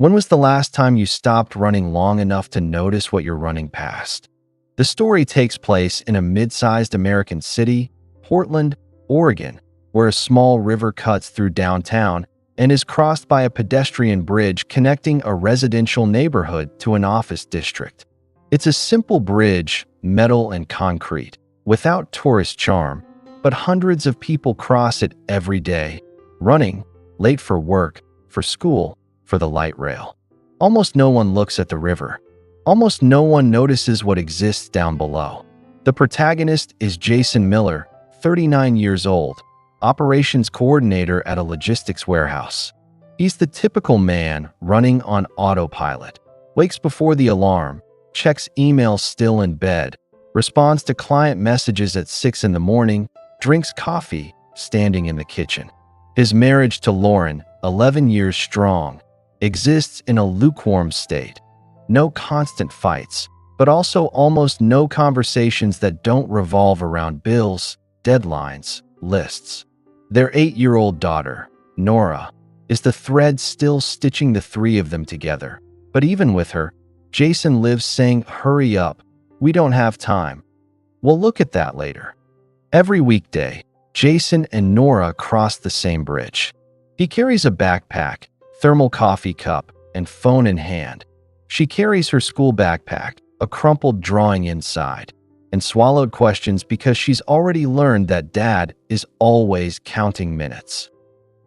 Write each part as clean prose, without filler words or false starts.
When was the last time you stopped running long enough to notice what you're running past? The story takes place in a mid-sized American city, Portland, Oregon, where a small river cuts through downtown and is crossed by a pedestrian bridge connecting a residential neighborhood to an office district. It's a simple bridge, metal and concrete, without tourist charm, but hundreds of people cross it every day, running, late for work, for school, for the light rail. Almost no one looks at the river. Almost no one notices what exists down below. The protagonist is Jason Miller, 39 years old, operations coordinator at a logistics warehouse. He's the typical man running on autopilot, wakes before the alarm, checks emails still in bed, responds to client messages at 6 in the morning, drinks coffee standing in the kitchen. His marriage to Lauren, 11 years strong, exists in a lukewarm state. No constant fights, but also almost no conversations that don't revolve around bills, deadlines, lists. Their 8-year-old daughter, Nora, is the thread still stitching the three of them together. But even with her, Jason lives saying, "Hurry up, we don't have time." We'll look at that later. Every weekday, Jason and Nora cross the same bridge. He carries a backpack, thermal coffee cup, and phone in hand. She carries her school backpack, a crumpled drawing inside, and swallowed questions because she's already learned that Dad is always counting minutes.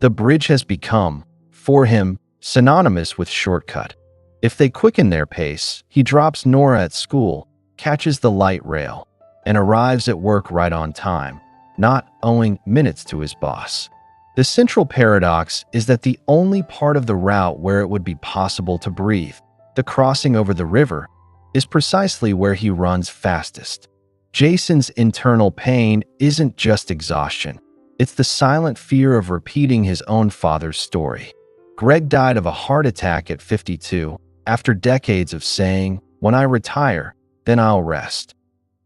The bridge has become, for him, synonymous with shortcut. If they quicken their pace, he drops Nora at school, catches the light rail, and arrives at work right on time, not owing minutes to his boss. The central paradox is that the only part of the route where it would be possible to breathe, the crossing over the river, is precisely where he runs fastest. Jason's internal pain isn't just exhaustion. It's the silent fear of repeating his own father's story. Greg died of a heart attack at 52, after decades of saying, "When I retire, then I'll rest."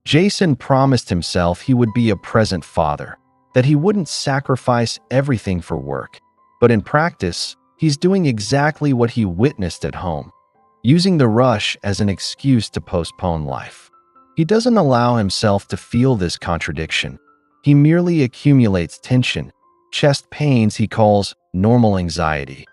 Jason promised himself he would be a present father, that he wouldn't sacrifice everything for work. But in practice, he's doing exactly what he witnessed at home, using the rush as an excuse to postpone life. He doesn't allow himself to feel this contradiction. He merely accumulates tension, chest pains he calls normal anxiety,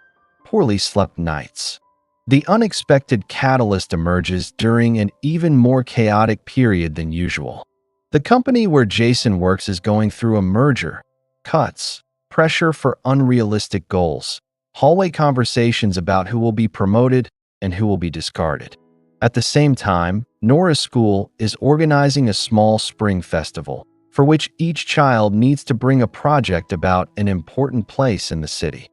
poorly slept nights. The unexpected catalyst emerges during an even more chaotic period than usual. The company where Jason works is going through a merger, cuts, pressure for unrealistic goals, hallway conversations about who will be promoted and who will be discarded. At the same time, Nora's school is organizing a small spring festival, for which each child needs to bring a project about an important place in the city.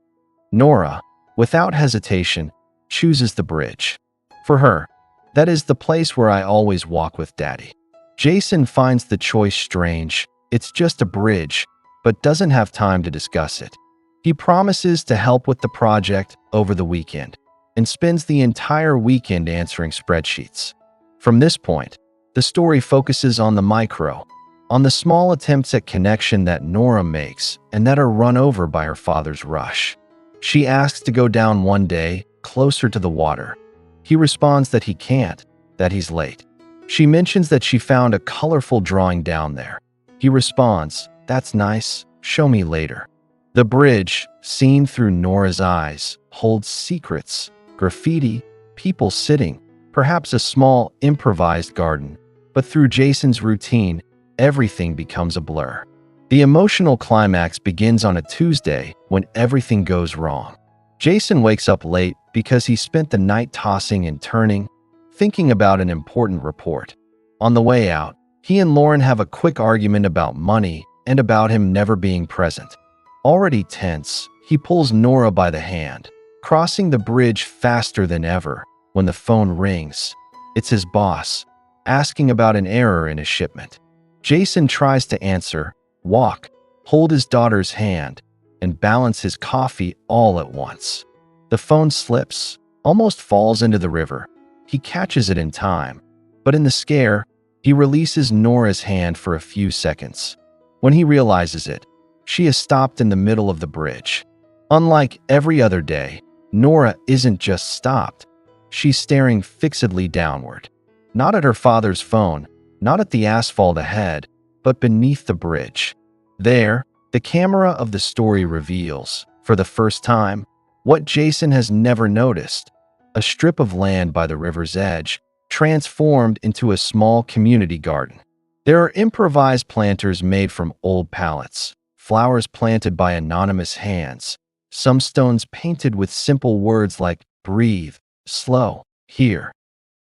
Nora, without hesitation, chooses the bridge. For her, that is the place where I always walk with Daddy. Jason finds the choice strange. It's just a bridge, but doesn't have time to discuss it. He promises to help with the project over the weekend and spends the entire weekend answering spreadsheets. From this point, the story focuses on the micro, on the small attempts at connection that Nora makes and that are run over by her father's rush. She asks to go down one day, closer to the water. He responds that he can't, that he's late. She mentions that she found a colorful drawing down there. He responds, "That's nice, show me later." The bridge, seen through Nora's eyes, holds secrets, graffiti, people sitting, perhaps a small, improvised garden. But through Jason's routine, everything becomes a blur. The emotional climax begins on a Tuesday when everything goes wrong. Jason wakes up late because he spent the night tossing and turning, thinking about an important report. On the way out, he and Lauren have a quick argument about money and about him never being present. Already tense, he pulls Nora by the hand, crossing the bridge faster than ever when the phone rings. It's his boss, asking about an error in a shipment. Jason tries to answer, walk, hold his daughter's hand, and balance his coffee all at once. The phone slips, almost falls into the river. He catches it in time, but in the scare, he releases Nora's hand for a few seconds. When he realizes it, she is stopped in the middle of the bridge. Unlike every other day, Nora isn't just stopped. She's staring fixedly downward. Not at her father's phone, not at the asphalt ahead, but beneath the bridge. There, the camera of the story reveals, for the first time, what Jason has never noticed: a strip of land by the river's edge, transformed into a small community garden. There are improvised planters made from old pallets, flowers planted by anonymous hands, some stones painted with simple words like breathe, slow, here.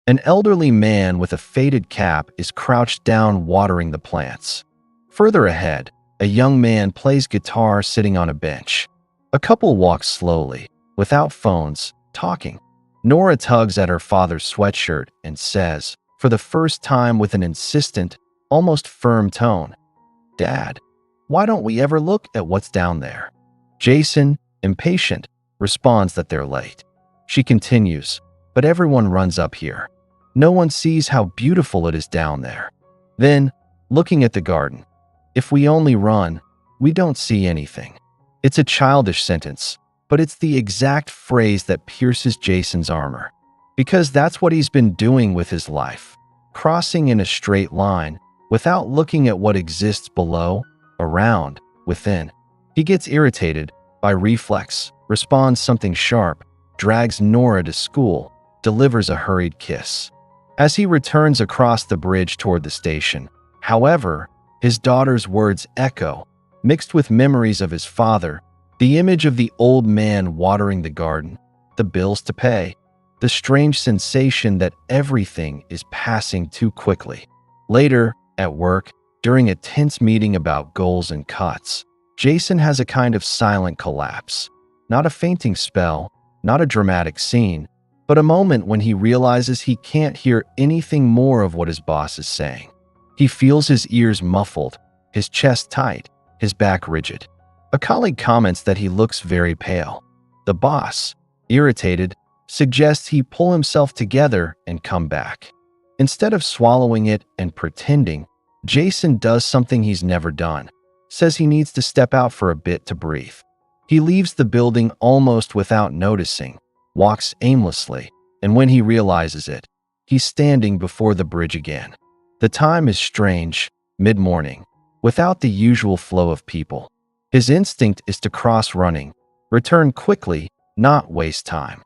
An elderly man with a faded cap is crouched down watering the plants. Further ahead, a young man plays guitar sitting on a bench. A couple walks slowly, without phones, talking. Nora tugs at her father's sweatshirt and says, for the first time with an insistent, almost firm tone, "Dad, why don't we ever look at what's down there?" Jason, impatient, responds that they're late. She continues, "But everyone runs up here. No one sees how beautiful it is down there." Then, looking at the garden, "If we only run, we don't see anything." It's a childish sentence, but it's the exact phrase that pierces Jason's armor. Because that's what he's been doing with his life, crossing in a straight line, without looking at what exists below, around, within. He gets irritated, by reflex, responds something sharp, drags Nora to school, delivers a hurried kiss. As he returns across the bridge toward the station, however, his daughter's words echo, mixed with memories of his father, the image of the old man watering the garden, the bills to pay, the strange sensation that everything is passing too quickly. Later, at work, during a tense meeting about goals and cuts, Jason has a kind of silent collapse. Not a fainting spell, not a dramatic scene, but a moment when he realizes he can't hear anything more of what his boss is saying. He feels his ears muffled, his chest tight, his back rigid. A colleague comments that he looks very pale. The boss, irritated, suggests he pull himself together and come back. Instead of swallowing it and pretending, Jason does something he's never done, says he needs to step out for a bit to breathe. He leaves the building almost without noticing, walks aimlessly, and when he realizes it, he's standing before the bridge again. The time is strange, mid-morning, without the usual flow of people. His instinct is to cross running, return quickly, not waste time.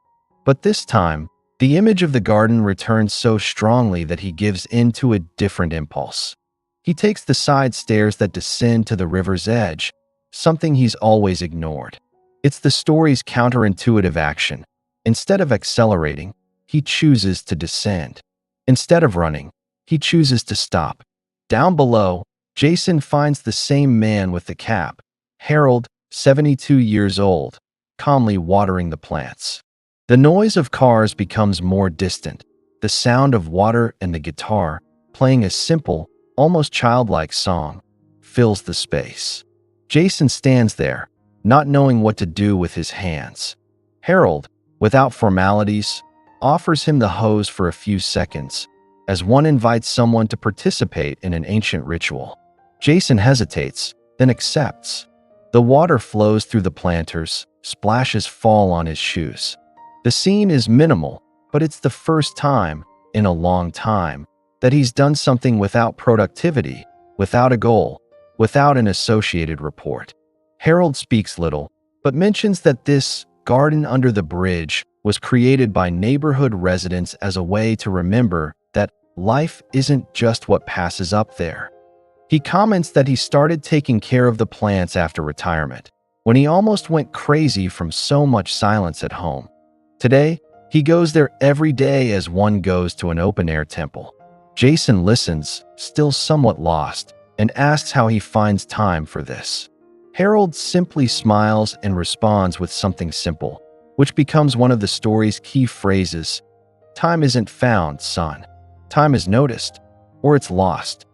But this time, the image of the garden returns so strongly that he gives in to a different impulse. He takes the side stairs that descend to the river's edge, something he's always ignored. It's the story's counterintuitive action. Instead of accelerating, he chooses to descend. Instead of running, he chooses to stop. Down below, Jason finds the same man with the cap, Harold, 72 years old, calmly watering the plants. The noise of cars becomes more distant. The sound of water and the guitar, playing a simple, almost childlike song, fills the space. Jason stands there, not knowing what to do with his hands. Harold, without formalities, offers him the hose for a few seconds, as one invites someone to participate in an ancient ritual. Jason hesitates, then accepts. The water flows through the planters, splashes fall on his shoes. The scene is minimal, but it's the first time, in a long time, that he's done something without productivity, without a goal, without an associated report. Harold speaks little, but mentions that this garden under the bridge was created by neighborhood residents as a way to remember that life isn't just what passes up there. He comments that he started taking care of the plants after retirement, when he almost went crazy from so much silence at home. Today, he goes there every day as one goes to an open-air temple. Jason listens, still somewhat lost, and asks how he finds time for this. Harold simply smiles and responds with something simple, which becomes one of the story's key phrases: "Time isn't found, son. Time is noticed, or it's lost."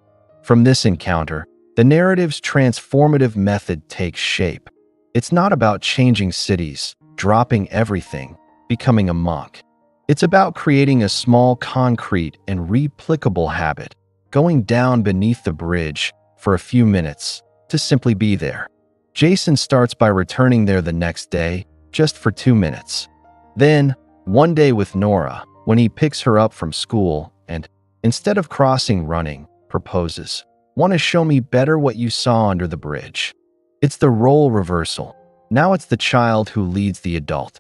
From this encounter, the narrative's transformative method takes shape. It's not about changing cities, dropping everything, becoming a monk. It's about creating a small, concrete, and replicable habit, going down beneath the bridge for a few minutes to simply be there. Jason starts by returning there the next day, just for 2 minutes. Then, one day with Nora, when he picks her up from school and, instead of crossing running, proposes, "Want to show me better what you saw under the bridge?" It's the role reversal. Now it's the child who leads the adult.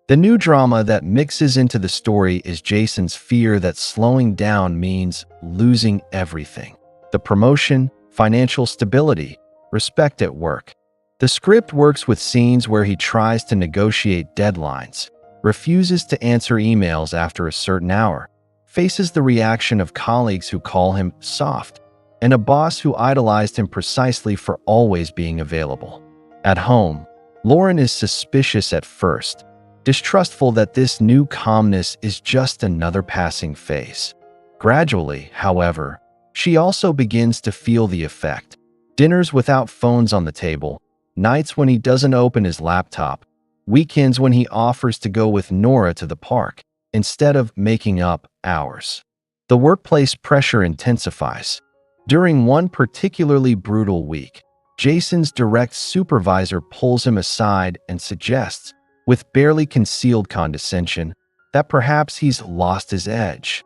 The new drama that mixes into the story is Jason's fear that slowing down means losing everything: the promotion, financial stability, respect at work. The script works with scenes where he tries to negotiate deadlines, refuses to answer emails after a certain hour, faces the reaction of colleagues who call him soft, and a boss who idolized him precisely for always being available. At home, Lauren is suspicious at first, distrustful that this new calmness is just another passing phase. Gradually, however, she also begins to feel the effect. Dinners without phones on the table, nights when he doesn't open his laptop, weekends when he offers to go with Nora to the park instead of making up hours. The workplace pressure intensifies. During one particularly brutal week, Jason's direct supervisor pulls him aside and suggests, with barely concealed condescension, that perhaps he's lost his edge.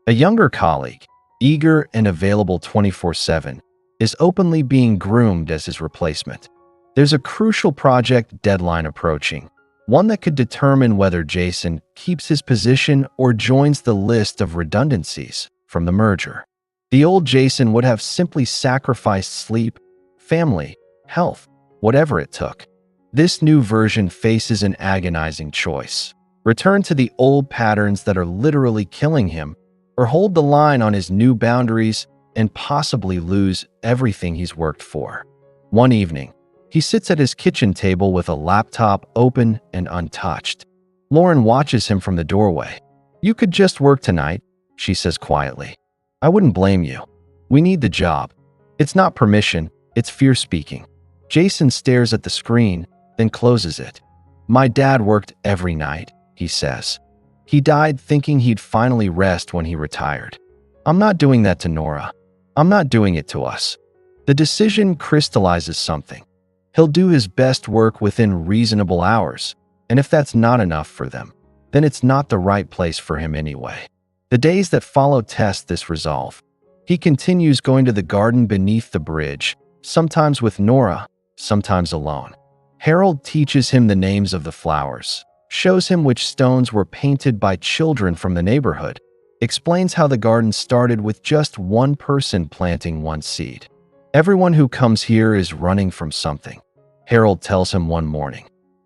A younger colleague, eager and available 24/7, is openly being groomed as his replacement. There's a crucial project deadline approaching, one that could determine whether Jason keeps his position or joins the list of redundancies from the merger. The old Jason would have simply sacrificed sleep, family, health, whatever it took. This new version faces an agonizing choice: return to the old patterns that are literally killing him, or hold the line on his new boundaries and possibly lose everything he's worked for. One evening, he sits at his kitchen table with a laptop open and untouched. Lauren watches him from the doorway. "You could just work tonight," she says quietly. "I wouldn't blame you. We need the job." It's not permission, it's fear speaking. Jason stares at the screen, then closes it. "My dad worked every night," he says. "He died thinking he'd finally rest when he retired. I'm not doing that to Nora. I'm not doing it to us." The decision crystallizes something. He'll do his best work within reasonable hours, and if that's not enough for them, then it's not the right place for him anyway. The days that follow test this resolve. He continues going to the garden beneath the bridge, sometimes with Nora, sometimes alone. Harold teaches him the names of the flowers, shows him which stones were painted by children from the neighborhood, explains how the garden started with just one person planting one seed. "Everyone who comes here is running from something," Harold tells him one morning.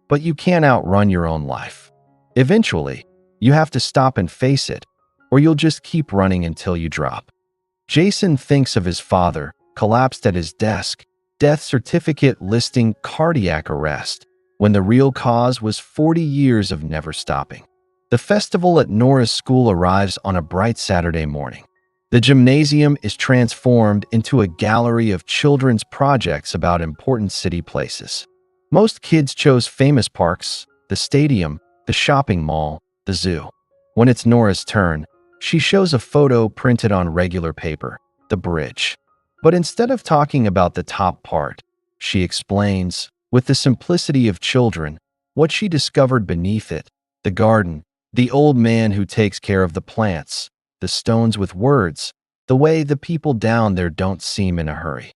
"But you can't outrun your own life. Eventually, you have to stop and face it, or you'll just keep running until you drop." Jason thinks of his father, collapsed at his desk, death certificate listing cardiac arrest, when the real cause was 40 years of never stopping. The festival at Nora's school arrives on a bright Saturday morning. The gymnasium is transformed into a gallery of children's projects about important city places. Most kids chose famous parks, the stadium, the shopping mall, the zoo. When it's Nora's turn, she shows a photo printed on regular paper, the bridge. But instead of talking about the top part, she explains, with the simplicity of children, what she discovered beneath it: the garden, the old man who takes care of the plants, the stones with words, the way the people down there don't seem in a hurry.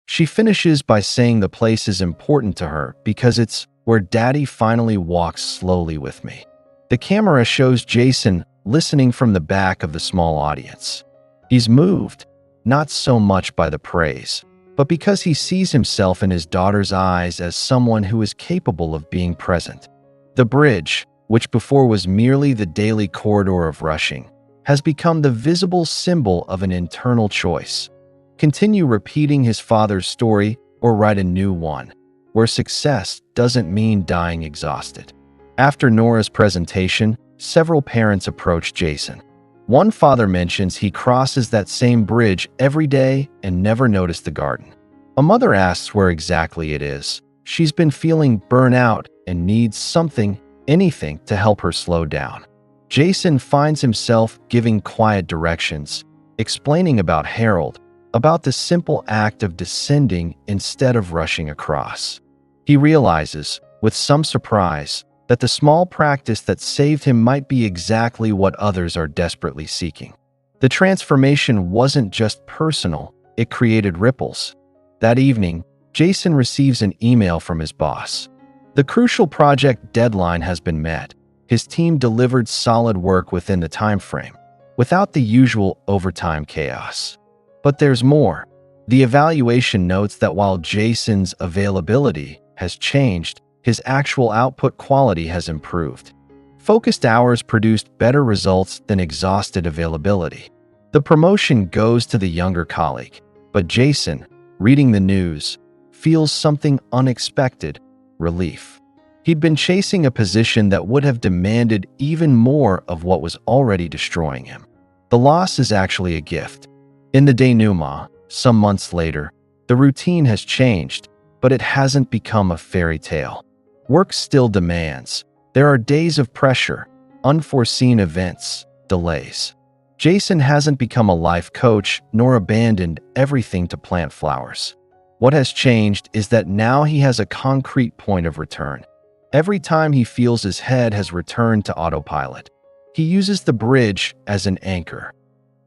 She finishes by saying the place is important to her because it's where Daddy finally walks slowly with me. The camera shows Jason listening from the back of the small audience. He's moved, not so much by the praise, but because he sees himself in his daughter's eyes as someone who is capable of being present. The bridge, which before was merely the daily corridor of rushing, has become the visible symbol of an internal choice: continue repeating his father's story or write a new one, where success doesn't mean dying exhausted. After Nora's presentation, several parents approach Jason. One father mentions he crosses that same bridge every day and never noticed the garden. A mother asks where exactly it is. She's been feeling burnout and needs something, anything, to help her slow down. Jason finds himself giving quiet directions, explaining about Harold, about the simple act of descending instead of rushing across. He realizes, with some surprise, that the small practice that saved him might be exactly what others are desperately seeking. The transformation wasn't just personal, it created ripples. That evening, Jason receives an email from his boss. The crucial project deadline has been met. His team delivered solid work within the time frame, without the usual overtime chaos. But there's more. The evaluation notes that while Jason's availability has changed, his actual output quality has improved. Focused hours produced better results than exhausted availability. The promotion goes to the younger colleague, but Jason, reading the news, feels something unexpected: relief. He'd been chasing a position that would have demanded even more of what was already destroying him. The loss is actually a gift. In the denouement, some months later, the routine has changed, but it hasn't become a fairy tale. Work still demands. There are days of pressure, unforeseen events, delays. Jason hasn't become a life coach nor abandoned everything to plant flowers. What has changed is that now he has a concrete point of return. Every time he feels his head has returned to autopilot, he uses the bridge as an anchor.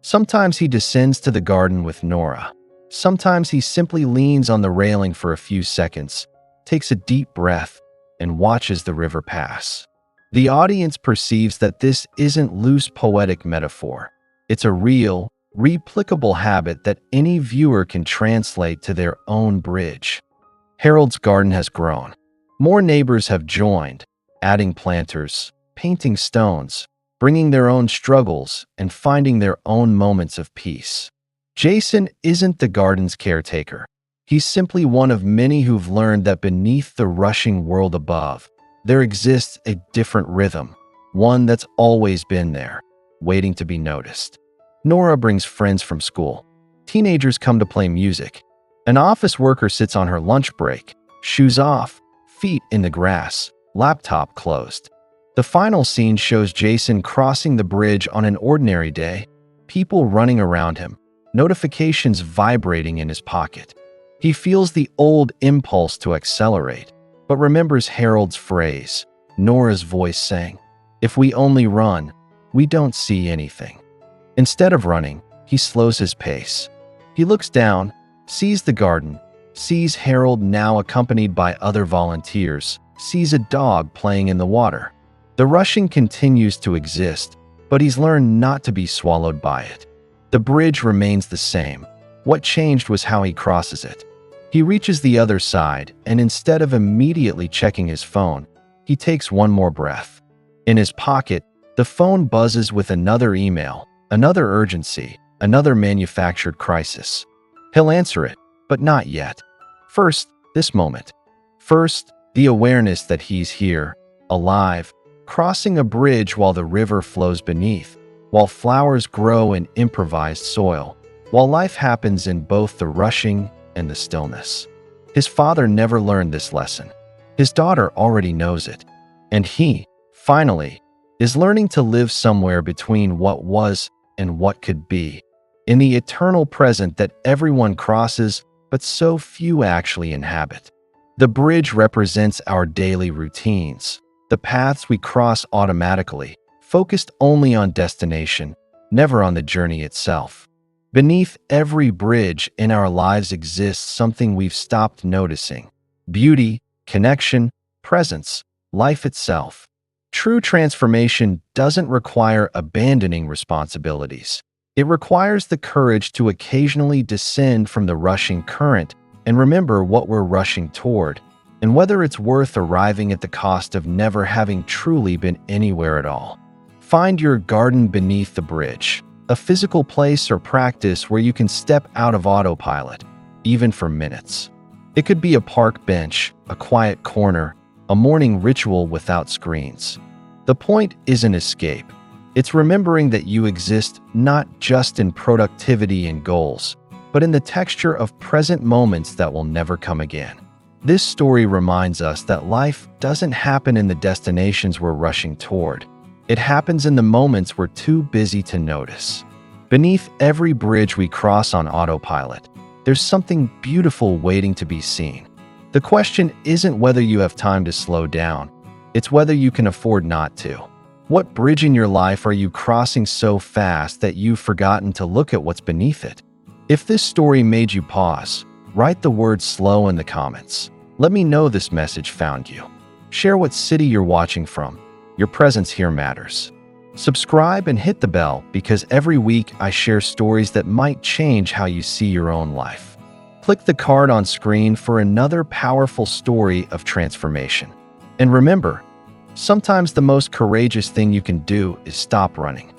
Sometimes he descends to the garden with Nora. Sometimes he simply leans on the railing for a few seconds, takes a deep breath, and watches the river pass. The audience perceives that this isn't loose poetic metaphor. It's a real, replicable habit that any viewer can translate to their own bridge. Harold's garden has grown. More neighbors have joined, adding planters, painting stones, bringing their own struggles, and finding their own moments of peace. Jason isn't the garden's caretaker. He's simply one of many who've learned that beneath the rushing world above, there exists a different rhythm, one that's always been there, waiting to be noticed. Nora brings friends from school. Teenagers come to play music. An office worker sits on her lunch break, shoes off, feet in the grass, laptop closed. The final scene shows Jason crossing the bridge on an ordinary day, people running around him, notifications vibrating in his pocket. He feels the old impulse to accelerate, but remembers Harold's phrase, Nora's voice saying, "If we only run, we don't see anything." Instead of running, he slows his pace. He looks down, sees the garden, sees Harold now accompanied by other volunteers, sees a dog playing in the water. The rushing continues to exist, but he's learned not to be swallowed by it. The bridge remains the same. What changed was how he crosses it. He reaches the other side, and instead of immediately checking his phone, he takes one more breath. In his pocket, the phone buzzes with another email, another urgency, another manufactured crisis. He'll answer it, but not yet. First, this moment. First, the awareness that he's here, alive, crossing a bridge while the river flows beneath, while flowers grow in improvised soil, while life happens in both the rushing and the stillness. His father never learned this lesson. His daughter already knows it. And he, finally, is learning to live somewhere between what was and what could be, in the eternal present that everyone crosses, but so few actually inhabit. The bridge represents our daily routines, the paths we cross automatically, focused only on destination, never on the journey itself. Beneath every bridge in our lives exists something we've stopped noticing: beauty, connection, presence, life itself. True transformation doesn't require abandoning responsibilities. It requires the courage to occasionally descend from the rushing current and remember what we're rushing toward, and whether it's worth arriving at the cost of never having truly been anywhere at all. Find your garden beneath the bridge, a physical place or practice where you can step out of autopilot, even for minutes. It could be a park bench, a quiet corner, a morning ritual without screens. The point isn't escape. It's remembering that you exist not just in productivity and goals, but in the texture of present moments that will never come again. This story reminds us that life doesn't happen in the destinations we're rushing toward. It happens in the moments we're too busy to notice. Beneath every bridge we cross on autopilot, there's something beautiful waiting to be seen. The question isn't whether you have time to slow down. It's whether you can afford not to. What bridge in your life are you crossing so fast that you've forgotten to look at what's beneath it? If this story made you pause, write the word slow in the comments. Let me know this message found you. Share what city you're watching from. Your presence here matters. Subscribe and hit the bell because every week I share stories that might change how you see your own life. Click the card on screen for another powerful story of transformation. And remember, sometimes the most courageous thing you can do is stop running.